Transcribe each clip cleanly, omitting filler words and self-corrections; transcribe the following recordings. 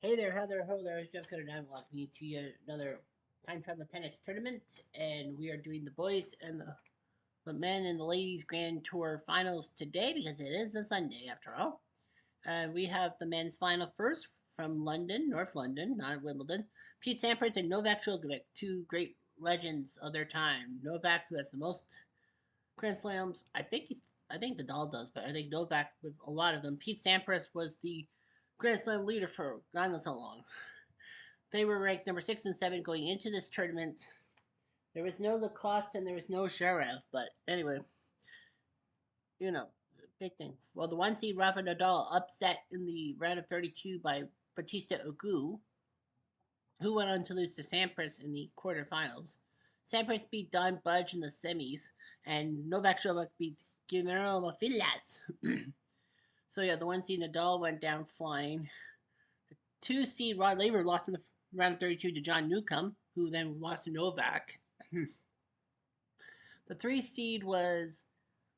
Hey there, how there, ho there. It's Jeff Cutter and welcome you to yet another time travel tennis tournament, and we are doing the boys and the men and the ladies Grand Tour finals today because it is a Sunday after all. We have the men's final first from London, North London, not Wimbledon. Pete Sampras and Novak Djokovic, two great legends of their time. Novak, who has the most Grand Slams, I think Nadal does, but I think Novak with a lot of them. Pete Sampras was the Grand Slam leader for God knows how long. They were ranked number 6 and 7 going into this tournament. There was no Lacoste and there was no Sharev, but anyway, you know, big thing. Well, the one seed Rafa Nadal upset in the round of 32 by Batista Agut, who went on to lose to Sampras in the quarterfinals. Sampras beat Don Budge in the semis, and Novak Djokovic beat Guillermo Mafillas. So yeah, the one seed Nadal went down flying. The two seed Rod Laver lost in the round of 32 to John Newcomb, who then lost to Novak. The three seed was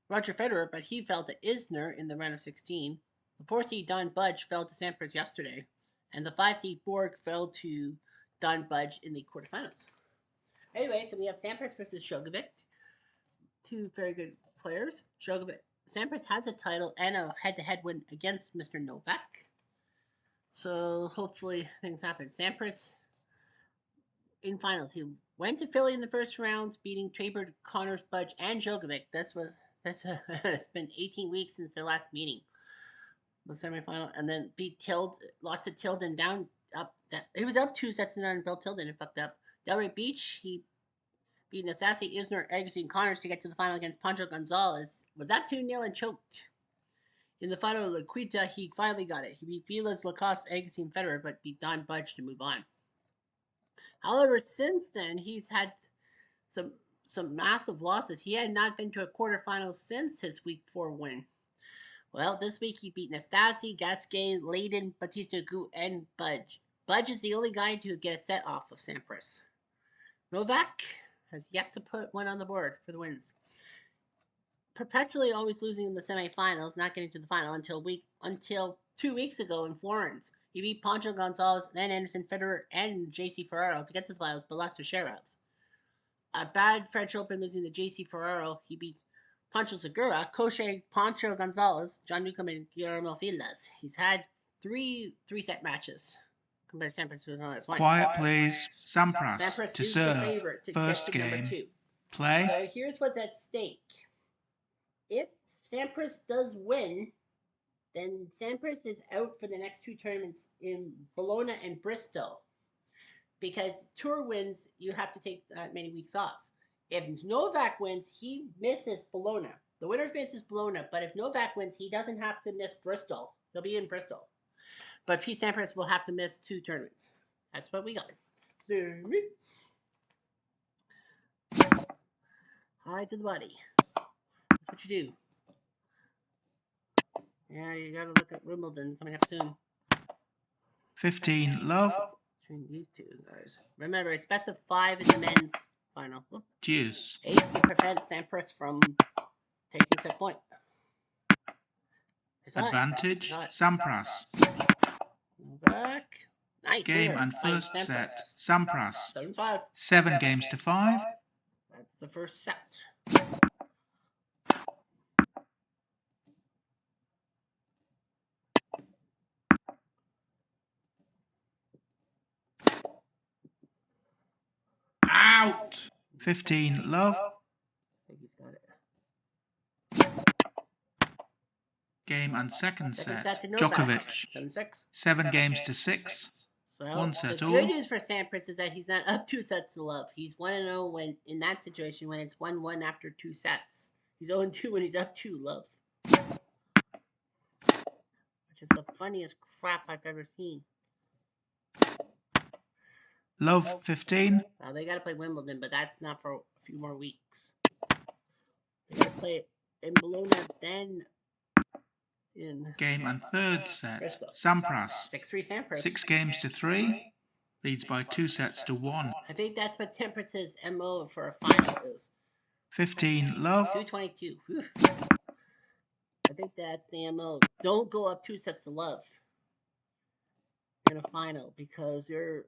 Roger Federer, but he fell to Isner in the round of 16. The four seed Don Budge fell to Sampras yesterday, and the five seed Borg fell to Don Budge in the quarterfinals. Anyway, so we have Sampras versus Djokovic, two very good players. Sampras has a title and a head-to-head win against Mr. Novak. So hopefully things happen. Sampras in finals. He went to Philly in the first round, beating Traber, Connors, Budge, and Djokovic. It's been 18 weeks since their last meeting, the semifinal, and then lost to Tilden down up. He was up 2 sets to none. Bill Tilden and fucked up. Delray Beach, he beat Nasasi, Isner, Agassi, and Connors to get to the final against Pancho Gonzalez. Was that 2-0 and choked? In the final of La Quita, he finally got it. He beat Vilas, Lacoste, Agassi, and Federer, but beat Don Budge to move on. However, since then, he's had some massive losses. He had not been to a quarterfinal since his Week 4 win. Well, this week he beat Nastase, Gasquet, Layden, Batista Agut, and Budge. Budge is the only guy to get a set off of Sampras. Novak has yet to put one on the board for the wins. Perpetually always losing in the semifinals, not getting to the final until 2 weeks ago in Florence. He beat Pancho Gonzalez, then Anderson, Federer, and J.C. Ferraro to get to the finals, but lost to Sharev. A bad French Open losing to J.C. Ferraro. He beat Pancho Segura, Koche, Pancho Gonzalez, John Newcomb, and Guillermo Filas. He's had three-set matches compared to Sampras, who has one. Quiet, please. Sampras to is serve. the favorite to First get to game. number 2. Play. So here's what's at stake. If Sampras does win, then Sampras is out for the next 2 tournaments in Bologna and Bristol. Because tour wins, you have to take that many weeks off. If Novak wins, he misses Bologna. The winner misses Bologna, but if Novak wins, he doesn't have to miss Bristol. He'll be in Bristol. But Pete Sampras will have to miss 2 tournaments. That's what we got. Hi to the body. That's what you do. Yeah, you gotta look at Wimbledon coming up soon. 15, love. Between these two guys. Remember, it's best of 5 in the men's final. Deuce. Ace to prevent Sampras from taking set point. Advantage, Sampras. Back. Nice. Game winner. and first Sampras. set, Sampras. 7-5. 7 games to 5. That's the first set. Out. 15, love. I think he's got it. Game and second set, to Novak. Djokovic. 7-6. 7 games to 6. Well, 1 set the all. good news for Sampras is that he's not up 2 sets to love. He's 1-0 when in that situation when it's 1-1 after 2 sets. He's 0-2 when he's up 2 love. Which is the funniest crap I've ever seen. Love 15. Now they gotta play Wimbledon, but that's not for a few more weeks. They gotta play it in Bologna, then in Game and third set, Bristol. Sampras. 6-3 Sampras. 6 games to 3. Leads by 2 sets to 1. I think that's what Sampras's MO for a final is. 15, love. 222. Oof. I think that's the MO. Don't go up 2 sets to love. in a final because you're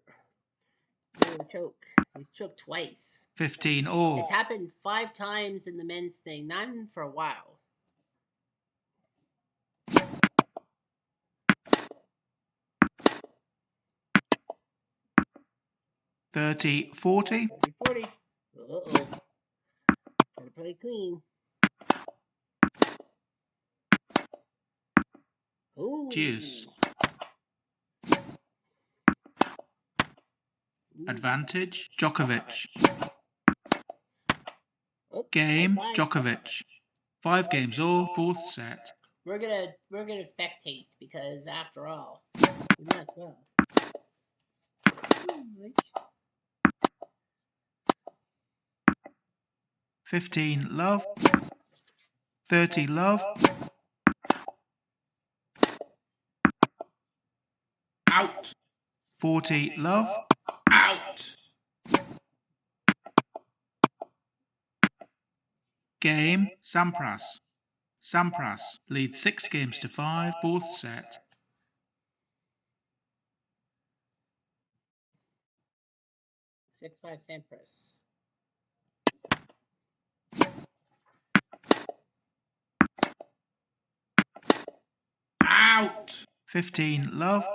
a choke. He's choked twice. 15 all. It's happened 5 times in the men's thing, none for a while. 30, 40. 40. Uh-oh. Gotta play clean. Ooh. Deuce. Ooh. Advantage, Djokovic. Oh, Game, bye. Djokovic. 5 games all, 4th set. We're gonna spectate because after all, we might as well. 15 love. 30 love. Out. 40 love. Out. Game, Sampras. Sampras leads 6 games to 5, 4th set. 6-5 Sampras. Out. 15 love.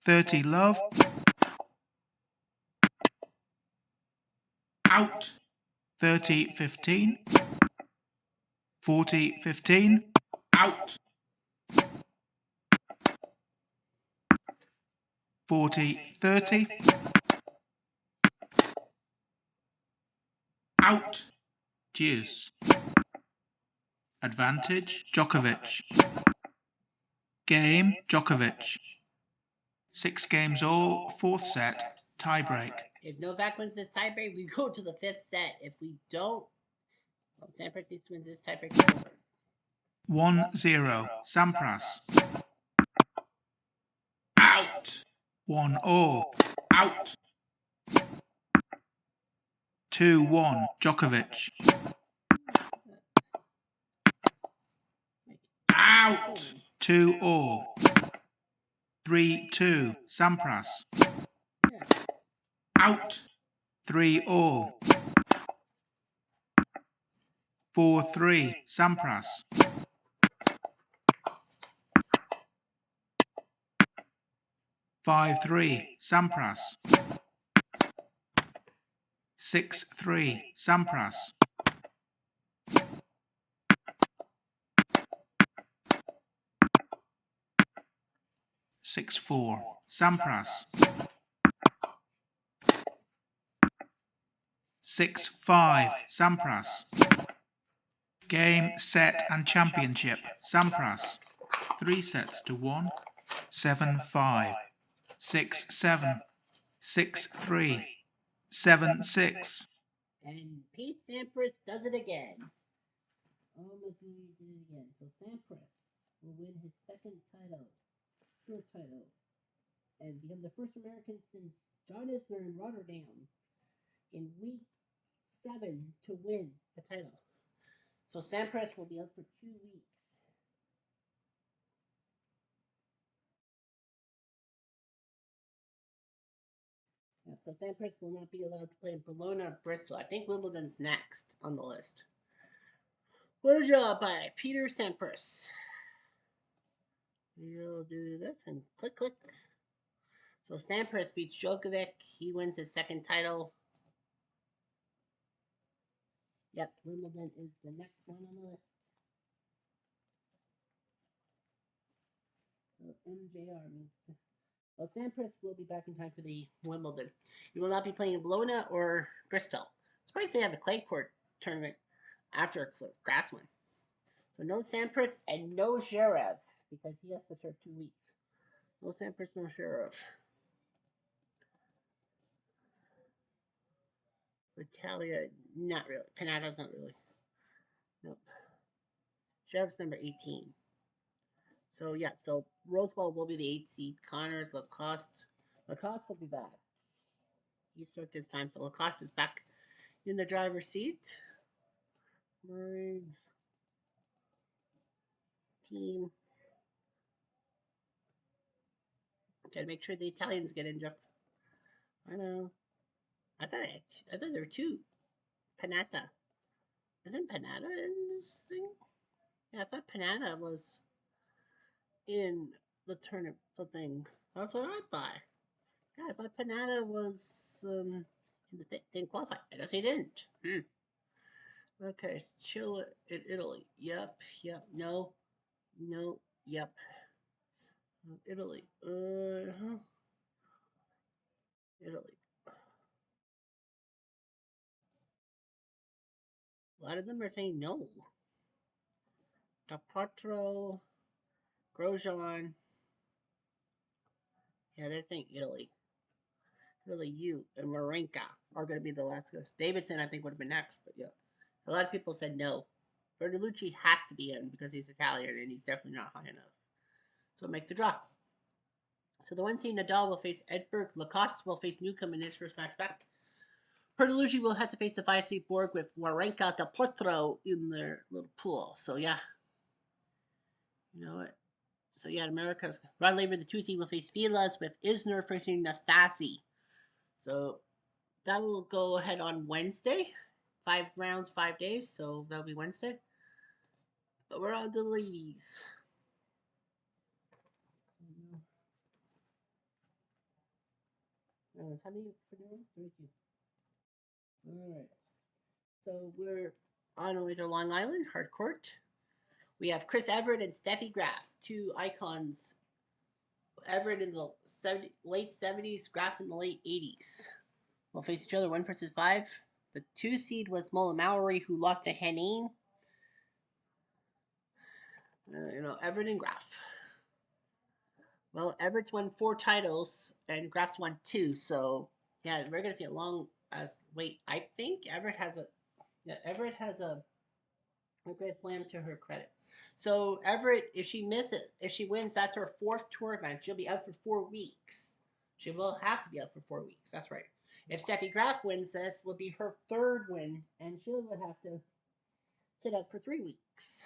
30 love. Out. 30, 15. 40, 15. Out. 40, 30. Out. Deuce. Advantage, Djokovic. Game, Djokovic. 6 games all, 4th set, tiebreak. If Novak wins this tiebreak, we go to the 5th set. If we don't, well, Sampras wins this tiebreak. 1-0, Sampras. Out. 1 all. Out. 2-1, Djokovic. Out. 2 all. 3-2, Sampras. Out. 3 all. 4-3, Sampras. 5-3, Sampras. 6-3, Sampras. 6-4, Sampras. 6-5, Sampras. Game, set and championship, Sampras. 3 sets to 1. 7-5. 6-7. 6-3. 7-6. And Pete Sampras does it again. Oh my God, he did it again. So Sampras will win his second title, tour title, and become the first American since John Isner in Rotterdam in week 7 to win the title. So Sampras will be out for 2 weeks. Yeah, so Sampras will not be allowed to play in Bologna or Bristol. I think Wimbledon's next on the list. What job by Peter Sampras. You'll do this and click, click. So Sampras beats Djokovic. He wins his second title. Yep, Wimbledon is the next one on the list. So MJR means. Well, Sampras will be back in time for the Wimbledon. He will not be playing in Bologna or Bristol. Surprised they have a clay court tournament after a grass one. So no Sampras and no Zverev because he has to serve 2 weeks. No Sampras, no Zverev. Italia, not really. Canada's not really. Nope. Zverev's number 18. So yeah, so Rose Bowl will be the 8th seed. Connors, Lacoste. Lacoste will be back. He served his time, so Lacoste is back in the driver's seat. Murray. Team. Gotta make sure the Italians get in, Jeff. I know. I thought there were two. Panatta. Isn't Panatta in this thing? Yeah, I thought Panatta was in the tournament thing. That's what I thought. Yeah, I thought Panatta was in the didn't qualify. I guess he didn't. Okay, Chile in Italy. Yep. No. Yep. Italy. Italy. A lot of them are saying no. Tapatro, Grosjean. Yeah, they're saying Italy. Italy, you and Marenka are going to be the last guys. Davidson, I think, would have been next, but yeah. A lot of people said no. Bertolucci has to be in because he's Italian and he's definitely not high enough. So it makes the draw. So the 1 seed Nadal will face Edberg. Lacoste will face Newcomb in his first match back. Bertolucci will have to face the 5 seed Borg with Wawrinka de Potro in their little pool. So yeah. You know what? So yeah, America's Rod Laver, the 2 seed, will face Vilas with Isner facing Nastasi. So that will go ahead on Wednesday. 5 rounds, 5 days. So that'll be Wednesday. But we're on the ladies. How many for now? 32. Alright. So we're on our way to Long Island, hard court. We have Chris Everett and Steffi Graf, two icons. Everett in the late 70s, Graf in the late 80s. Will face each other 1 versus 5. The 2 seed was Mola Mallory, who lost to Henin. Everett and Graf. Well, Everett's won 4 titles and Graf's won 2, so yeah, we're gonna see a long as wait. I think Everett has a Grand Slam to her credit. So Everett, if she wins, that's her 4th tour event. She'll be out for 4 weeks. She will have to be out for 4 weeks. That's right. If Steffi Graf wins, this will be her 3rd win, and she would have to sit out for 3 weeks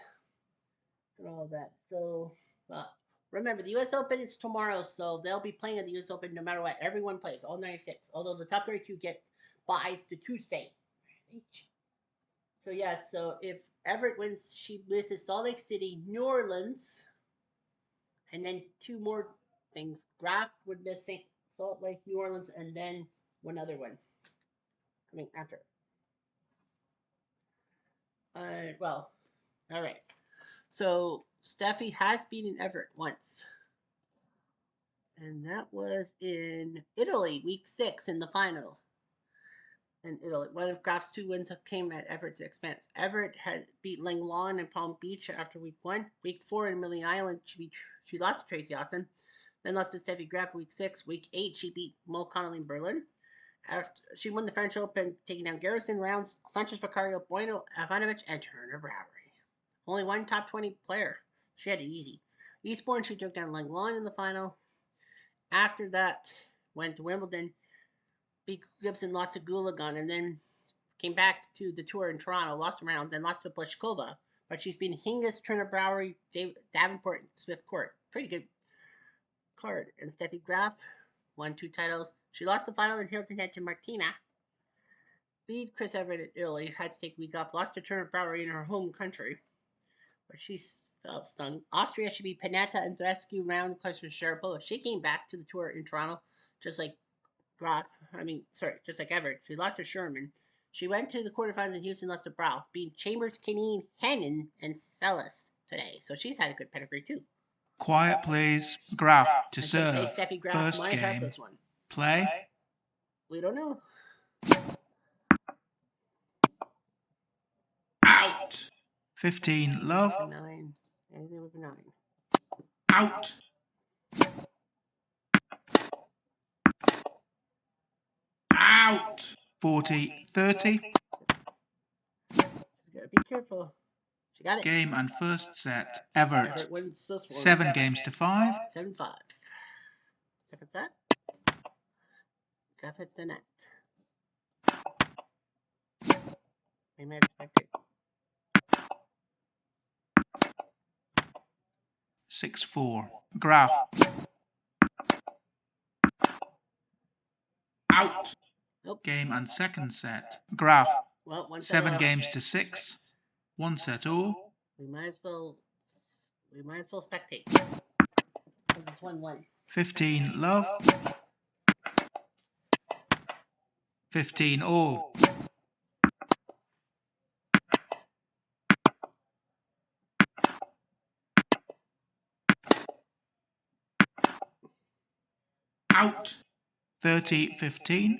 and all that. So, well, remember, the U.S. Open is tomorrow, so they'll be playing at the U.S. Open no matter what. Everyone plays, all 96. Although the top 32 get buys to Tuesday. So, yeah, so if Everett wins, she misses Salt Lake City, New Orleans, and then 2 more things. Graf would miss Salt Lake, New Orleans, and then one other one coming after. Well, all right. So Steffi has beaten Everett once. And that was in Italy, week 6 in the final. In Italy, one of Graf's 2 wins came at Everett's expense. Everett had beat Langlaun in Palm Beach after week 1. Week 4 in Millie Island, she lost to Tracy Austin. Then lost to Steffi Graf week 6. Week 8, she beat Mo Connolly in Berlin. After she won the French Open, taking down Garrison, Rounds, Sanchez Vicario, Bueno, Ivanovic, and Turner Bravery. Only one top 20 player. She had it easy. Eastbourne, she took down Langlaun in the final. After that, went to Wimbledon. B. Gibson lost to Goulagon and then came back to the tour in Toronto, lost a round, then lost to Pliskova. But she's been Hingis, Turner Bravery, Davenport, and Swift Court. Pretty good card. And Steffi Graf won 2 titles. She lost the final in Hilton Head to Martina. Beat Chris Everett in Italy. Had to take a week off. Lost to Turner Bravery in her home country. But she felt stung. Austria, she beat Panatta and Andreescu round close to Sharapova. She came back to the tour in Toronto, just like Everett. She lost to Sherman. She went to the quarterfinals in Houston, lost to Brow, beat Chambers, Kineen, Hennen, and Sellis today. So she's had a good pedigree too. Quiet, please. Graf to And serve. say Steffi Graf First might have game. this one. Play. We don't know. Out. 15. Love. 9. Anything with 9. Out. Out. 40. 30. You gotta be careful. She got it. Game and first set. Everett. Everett wins this one. 7 games to 5. 7-5. Second set. Graf hits the net. We may expect it. 6-4. Graf. Out. Game and second set. Graph. Well, one set 7 left. games to 6. 1 set all. We might as well spectate. 'Cause it's 1-1. 15 love. 15 all. Out. 30-15.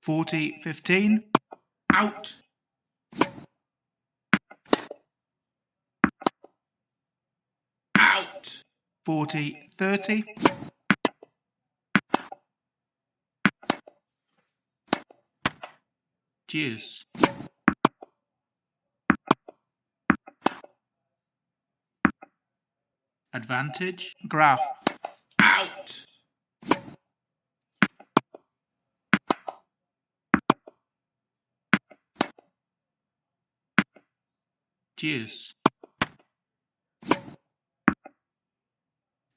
40-15. Out. Out. 40-30. Deuce. Advantage. Graph. Out. Deuce.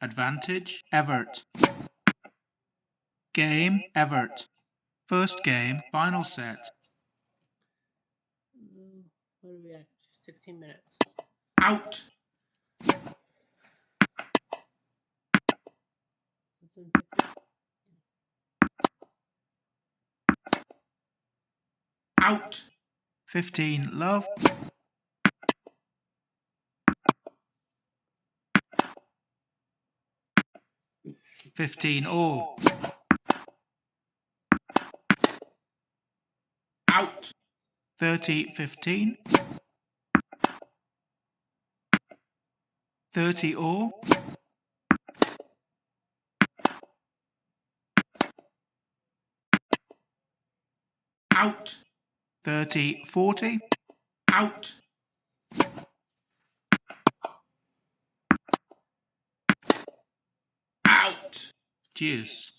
Advantage. Evert. Game. Evert. First game. Final set. What are we at? 16 minutes. Out. Out. 15 love. 15 all. Out. 30-15. 30 all. Out. 30-40. Out. Out. Deuce.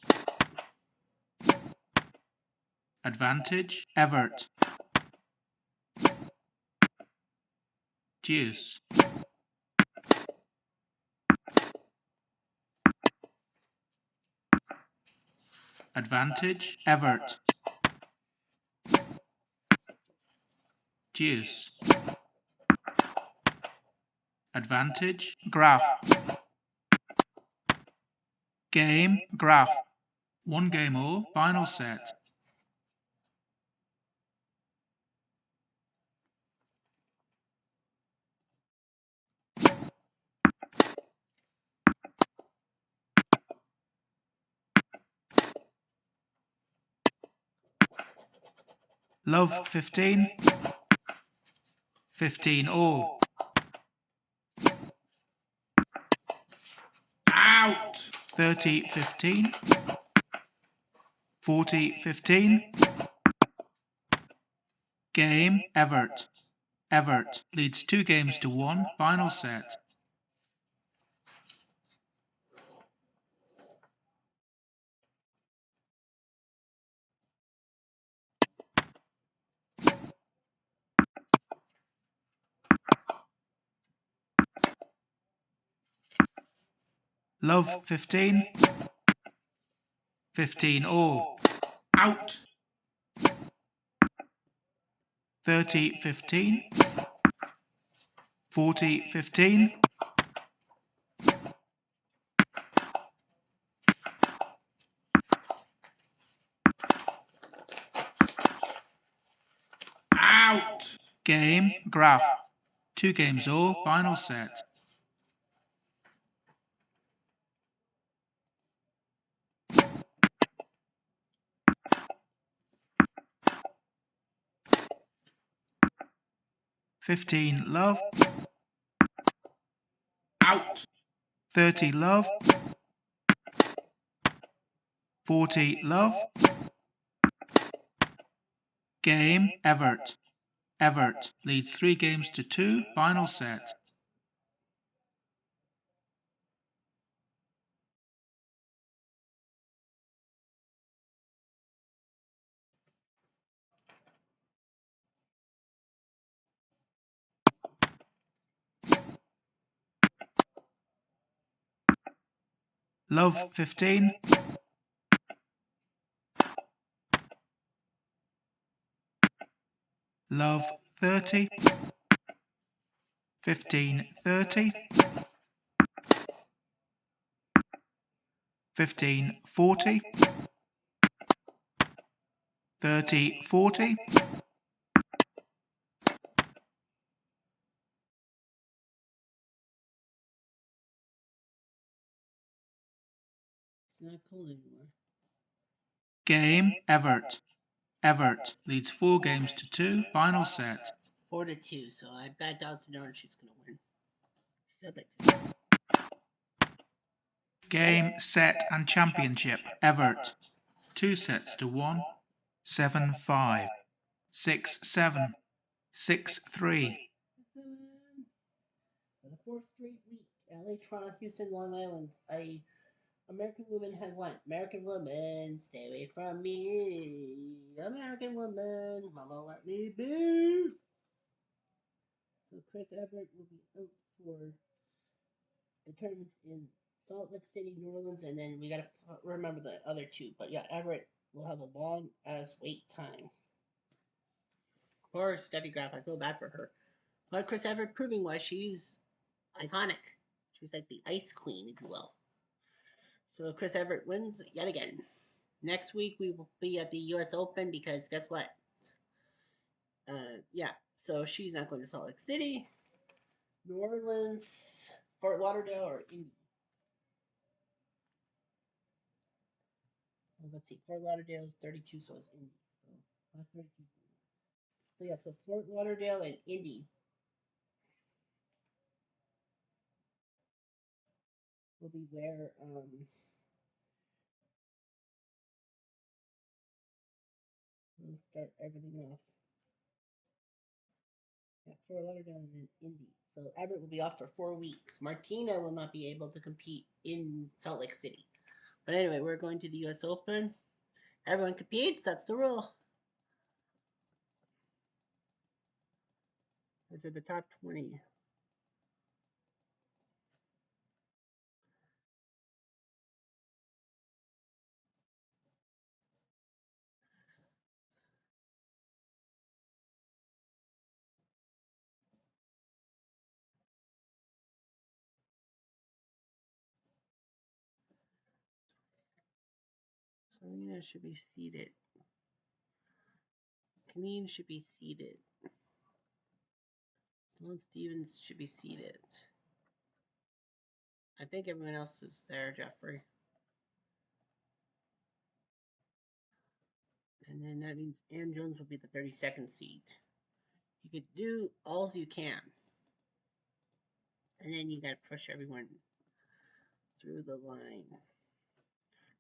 Advantage. Evert. Deuce. Advantage. Evert. Deuce. Advantage. Graph. Game. Graph. 1 game all. Final set. Love 15. 15 all. Out. 30-15. 40-15. Game. Evert. Evert leads 2 games to 1. Final set. Love 15. 15 all. Out. 30-15. 40-15. Out. Game. Graph. 2 games all. Final set. "15 love. Out. 30 love. 40 love. Game. Evert. Evert leads 3 games to 2. Final set. Love 15. Love 30. 15-30. 15-40. 30-40. It's not cold anymore. Game Evert. Evert leads 4 games to 2. Final set. 4-2. So I bet Dawson Darn she's gonna win. She's up at 2. Game, set and championship. Evert. 2 sets to 1. 7-5. 6-7. 6-3. For the 4th straight week, LA, Toronto, Houston, Long Island, American woman has won. American woman, stay away from me. American woman, mama let me be. So Chris Evert will be out for the tournaments in Salt Lake City, New Orleans, and then we gotta remember the other 2. But yeah, Everett will have a long ass wait time. Poor Steffi Graf, I feel bad for her. But Chris Evert proving why she's iconic. She's like the ice queen, if you will. So Chris Evert wins yet again. Next week we will be at the U.S. Open because guess what? Yeah, so she's not going to Salt Lake City, New Orleans, Fort Lauderdale, or Indy. So let's see. Fort Lauderdale is 32, so it's Indy. So 32. So yeah, so Fort Lauderdale and Indy will be where we'll start everything off. Yeah, Fort Lauderdale and then Indy. So Everett will be off for 4 weeks. Martina will not be able to compete in Salt Lake City. But anyway, we're going to the U.S. Open. Everyone competes. That's the rule. Those are the top 20. Serena should be seated. Kaneen should be seated. Sloane Stevens should be seated. I think everyone else is there, Jeffrey. And then that means Ann Jones will be the 32nd seed. You could do all you can. And then you gotta push everyone through the line.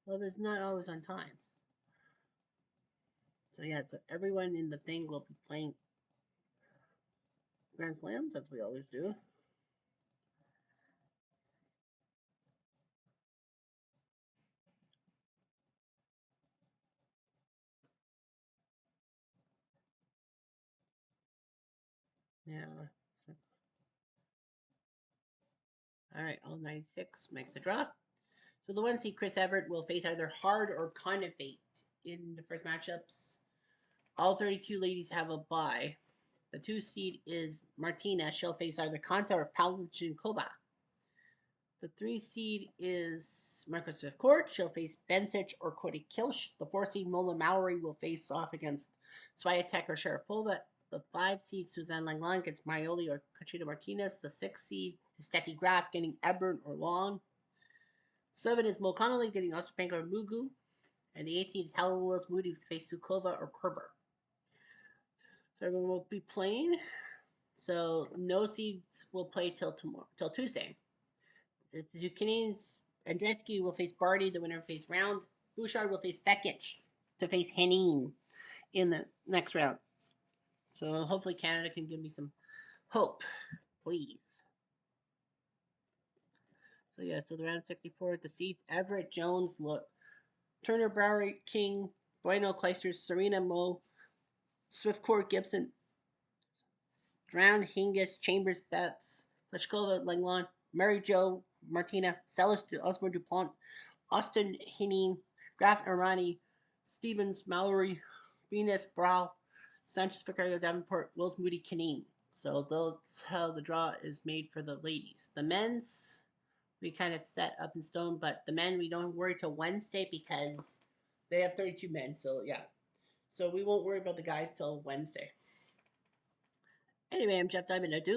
Love is not always on time. So yeah, so everyone in the thing will be playing Grand Slams, as we always do. Yeah. Alright, all 96 makes the draw. So the 1 seed Chris Evert will face either Hard or Kind of Fate in the first matchups. All 32 ladies have a bye. The 2 seed is Martina. She'll face either Kanta or Pavlyuchenkova. The 3 seed is Marco Swift Court. She'll face Bencic or Cody Kilsch. The 4 seed Mola Mallory will face off against Swiatek or Sharapova. The 5 seed Suzanne Langland against Marioli or Katrina Martinez. The 6 seed is Steffi Graf getting Ebern or Long. 7 is Mo Connolly getting Ostapenko or Mugu. And the 8 seed is Helen Willis Moody to face Sukova or Kerber. So everyone will be playing. So no seeds will play till Tuesday. The Canadians, Andreescu will face Barty, the winner face round. Bouchard will face Fekic to face Henin in the next round. So hopefully Canada can give me some hope, please. So yeah, so the round 64, the seeds: Everett, Jones, Turner, Browery, King, Bueno, Clijsters, Serena, Mo, Swiftcourt, Gibson, Drown, Hingis, Chambers, Betts, Pliskova, Langland, Mary Jo, Martina, Celis, Osmer Dupont, Austin Henin, Graf Irani, Stevens, Mallory, Venus, Brow, Sanchez, Picardo, Davenport, Wills, Moody, Kineen. So that's how the draw is made for the ladies. The men's, we kind of set up in stone, but the men, we don't worry till Wednesday because they have 32 men. So, yeah. So we won't worry about the guys till Wednesday. Anyway, I'm Jeff Diamond. I do